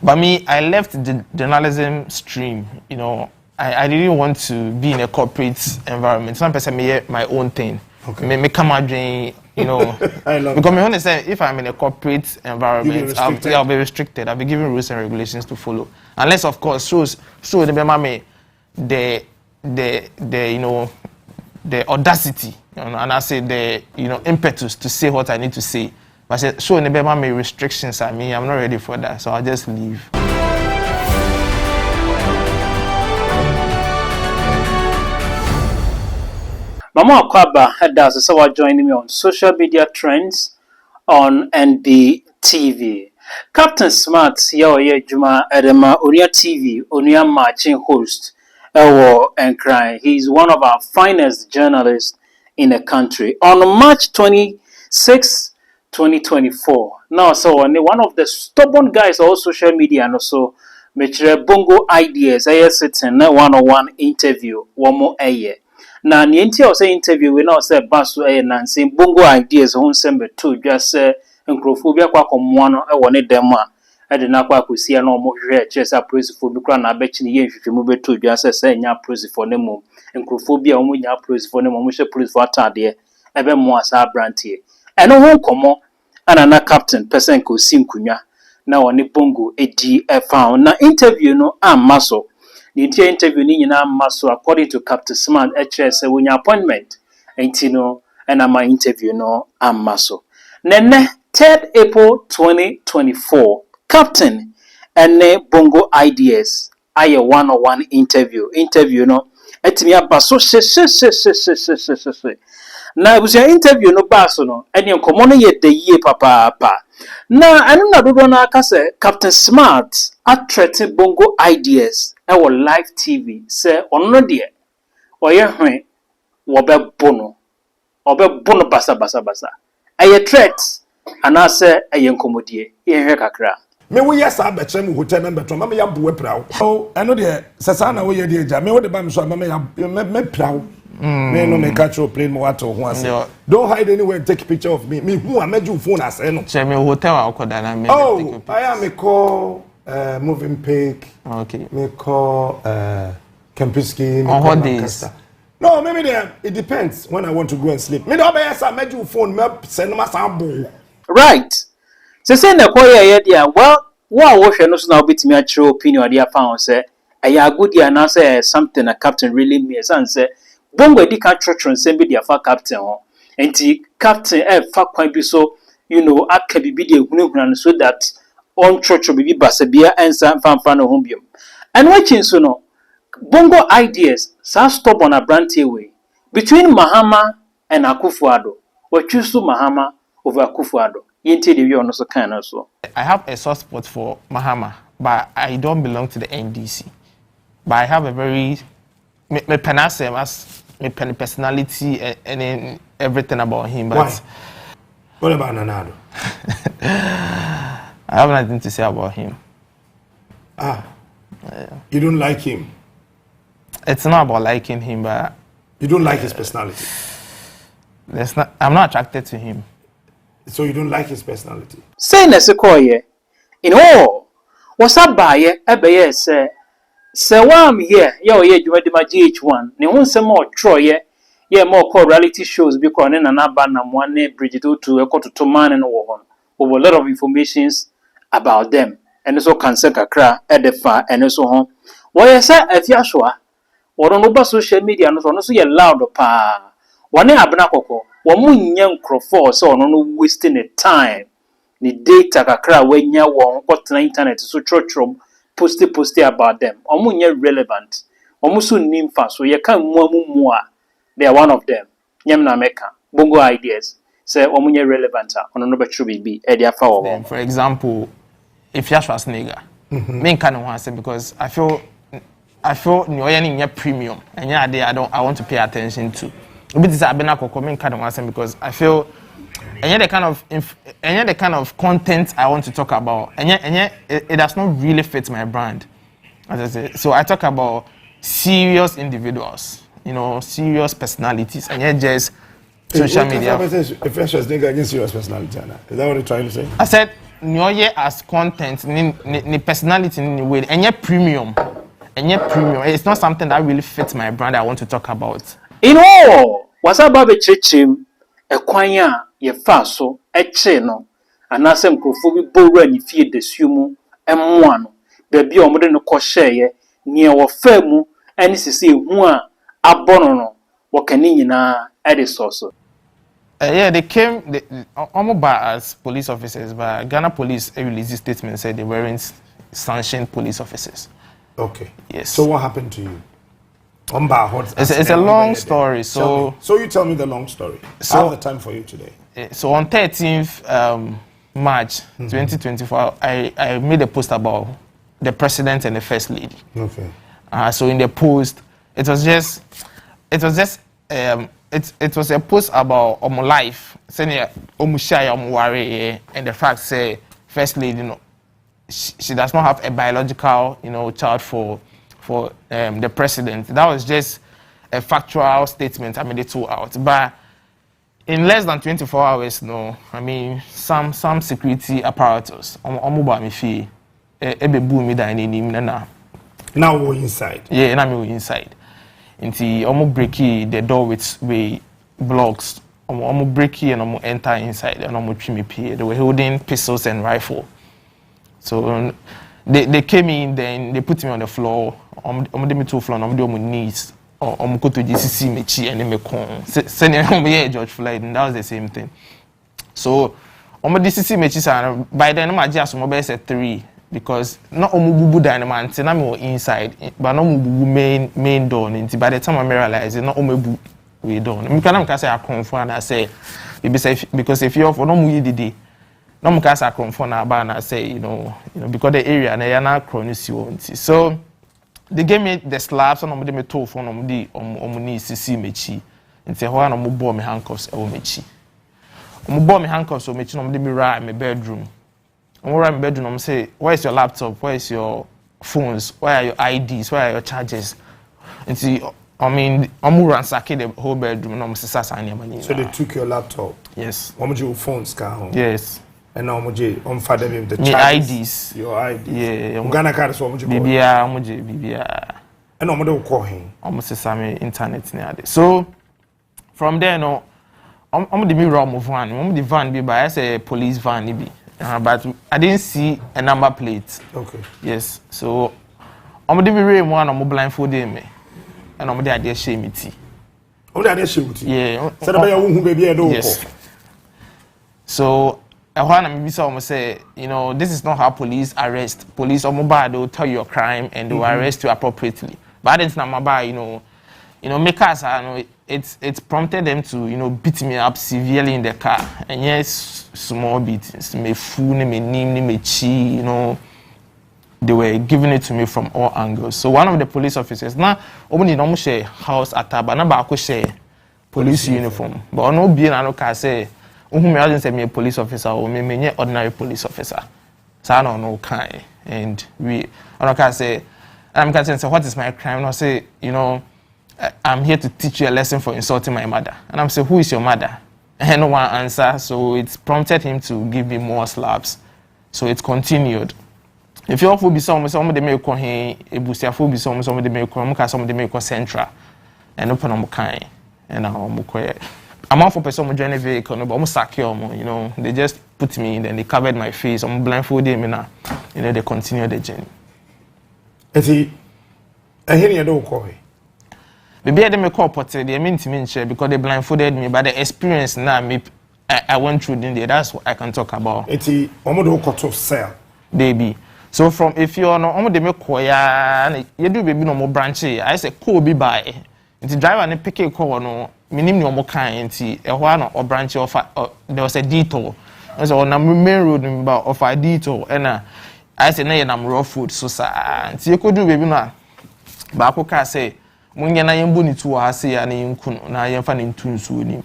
But me, I left the journalism stream. You know, I didn't want to be in a corporate environment. Some person make my own thing. Okay. Me come out doing, you know. I love because me understand if I'm in a corporate environment, I'll be restricted. I'll be given rules and regulations to follow. Unless, of course, shows the you know, the audacity, you know, and I say the, you know, impetus to say what I need to say. But I said, so the restrictions at me, I'm not ready for that, so I'll just leave. Mama Kwaba does so joining me on social media trends on NBTV. Captain Smart, Juma Edema, Onia TV, Onia Marching host, Ewo and Cry. He's one of our finest journalists in the country. On March 26, 2024. Now, so one of the stubborn guys on social media and also Bongo ideas, I sitting 101 interview, one more a year. Na ni enti o say interview we na say baso nansi Bongo ideas ho sembe to just nkrofo bi akwa komoa no e wo ne dem a de na akwa akosia na omo hwe chesa prosifo bi kra na abechi ne ye hwehwemu beto just say nya prosifo ne mo nkrofo bi a omo nya prosifo ne mo hwe prosifo atade ebe mo asa brantie eno ho komo ana na captain person ko sinkunya na woni Bongo edi e found na interview no amaso. The interview ni nyina maso according to Captain Smart HS when appointment and my interview no amaso. Nene 3rd April 2024 Captain and Bongo ideas aye 101 interview no etimi abaso na busia interview no baso no ene nkomo no ye de yie papa na anu na dodo na aka say Captain Smart attracted Bongo ideas our live TV say ono de oye hwen wo be bono basa aye threat ana say aye nkomodie ye hwe kakra me wo yes abekye mu hotel number 2 mama ya boe prawo oh eno de sesa na wo ye de eja me wo de ba me so mama ya me prawo me no me catch your plane mo wato ho ase don't hide anywhere and take a picture of me who am you phone ase no che me hotel akoda na me take a picture I am call moving pic okay me call Kempinski on days no maybe there it depends when I want to go and sleep me do be yes am you phone me send my sample right say na koye ye dia well wo hwe no so na obetimi a kire opinion dia found say aya good dia na say something a captain really means and say Bongo edi ka trotron sembe dia fa captain ho enti captain fa kwan bi so you know aka bibi dia hunahuna so that on trotro bibi basabia ensa fanfa no ho biom and watching so no Bongo ideas sa stubborn a brand way between Mahama and Akufo-Addo what choose Mahama over Akufo-Addo yenti de wi ono so kan na so I have a soft spot for Mahama but I don't belong to the NDC but I have a very me manasseh as my personality and everything about him, but why? What about Nanado? I have nothing to say about him. You don't like him? It's not about liking him, but you don't like his personality. I'm not attracted to him. So you don't like his personality? Say na sekoye. In all, what's up by ye? Say. So I'm here, ye de my GH1. Ne won some more Troy, ye more called reality shows because then an abandon one name Bridget to a quarter to man and over a lot of informations about them. And also cancer kakra at the far and so on. Why I say if Yashua or on over social media and so ye loud pa. One abnakoko, one moon young crofo so no wasting the time. Ni data kakra when ya won got the internet so churchroom. Posty about them. Omunye relevant. Omusu nimfa so ye kan mu they are one of them. Nyam na meka. Bongo ideas. Say omunye relevant ono no betru bibi e dia fa wo. For example, if Yashua Snega, me kan ho say because I feel ni oyani nya premium. Anya ade I want to pay attention to. Obi this abena kokko me kan ho say because I feel and the kind of content I want to talk about, and it does not really fit my brand, as I say. So I talk about serious individuals, you know, serious personalities, and just social media. If fresh was against serious personality, is that what you're trying to say? I said Nyoye as content, ni personality in way, and yet premium. It's not something that really fits my brand I want to talk about. In all, was about the chim a quanya ye faso, a cheno, and as some crofobia bow and feed the sumo, and one, baby or modern crochet near or firmu, and is to see one abono, what can in at the source. Yeah, they came almost as police officers, but Ghana police released a statement said they weren't sanctioned police officers. Okay. Yes. So what happened to you? It's a long story. So you tell me the long story. So I have the time for you today. So on 13th March 2024, I made a post about the president and the first lady. Okay. So in the post, it was a post about my life, saying worry and the fact say first lady, she does not have a biological, child for the president. That was just a factual statement. I made it two out, but in less than 24 hours, some security apparatus about me fee, boom me down now we're inside. Yeah, now we're inside. Until break the door with blocks. Break and enter inside and trim me. They were holding pistols and rifle. So they came in, then they put me on the floor. Me to floor, on my knees. Go to GCC mechi and me con. Send George Floyd, and that was the same thing. So on my GCC mechi, by then I'm just mobile set 3. Because not omububu dynamite, na me inside, but no mububu main door. By the time I realized, not omubu we done. Me can say I confirm and I say, because if you're for no mu yidi, no mu can say I confirm na ba na say because the area na ya na chronisi wonti. So they gave me the slabs and me told for no di omuni sisi mechi. Nti ho na mo bo me handcuffs e wo mechi. Mo bo me handcuffs o mechi no me right in my bedroom. I'm around my bedroom, I'm say, where's your laptop? Where's your phones? Where are your IDs? Where are your chargers? And see, I'm ransacking the whole bedroom and I'm saying, so they took your laptop? Yes. How much your phones car? Yes. And now I'm father with the chargers? IDs. Your IDs? Yeah. I'm gonna carry so much. BBR. And I'm gonna call him. I'm saying internet near So from there, I'm the mirror of van. I'm the van be by a police van be. But I didn't see a number plate. Okay. Yes. So I'm the very one I'm blindfolded me, and I'm there shame it. Oh, there shame it. Yeah. Said about your who baby do. Yes. So when I'm say, this is not how police arrest. Police or mobile they'll tell you your crime and they'll arrest you appropriately. But it's not mobile, make us it's prompted them to beat me up severely in the car, and yes, small beatings, me fool, me name, me chi, they were giving it to me from all angles. So one of the police officers now only don't share house attack, but now share police uniform. But no being I can say, me say me a police officer or me ordinary police officer. So I don't know kind, and I can say, I'm going to say what is my crime? And I say, I'm here to teach you a lesson for insulting my mother. And I'm saying, who is your mother? And no one answer. So it prompted him to give me more slaps. So it continued. If you also be some of the make on him, a booster for be some of the make on some of the make on central and open on kind. And I'm out for person with journey vehicle, but I'm secure, they just put me in, then they covered my face. I'm blindfolded me now. They continue the journey. I hear you don't call me. Maybe I didn't call Potter, they mean to me because they blindfolded me, but the experience now I went through in there, that's what I can talk about. It's a to sell. Baby. So from if you're no the make you do baby no more branchy, I say cool be by. It's driver and pick a call no minimum no more kind a one or branch of there was a detour. So on a main road of a detour and I say nay I'm raw food so sad. You could do baby now. But I can say when you're not able to say and you couldn't now you're finding too soon.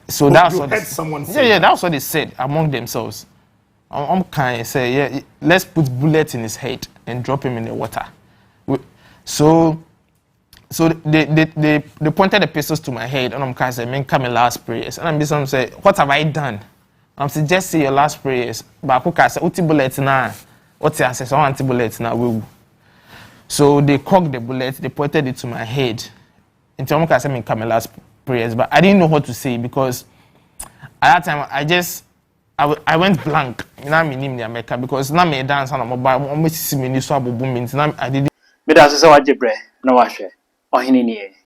So that's what someone yeah, that's what they said among themselves. I'm kind of say, yeah, let's put bullets in his head and drop him in the water. So So they pointed the pistols to my head, and I'm kind of saying, "Men come last prayers." And I'm just saying, "What have I done?" I'm saying, "Just say your last prayers." But I said, "Uti bullet na, what's I said, so anti bullet na we." So they cocked the bullet, they pointed it to my head. And I'm kind of saying, "Men come last prayers," but I didn't know what to say because at that time I went blank. Now me name the America because now me dance on my mobile. Almost see me so boom. Now I didn't. Medase se waje bre na wahwe. Ohene nie.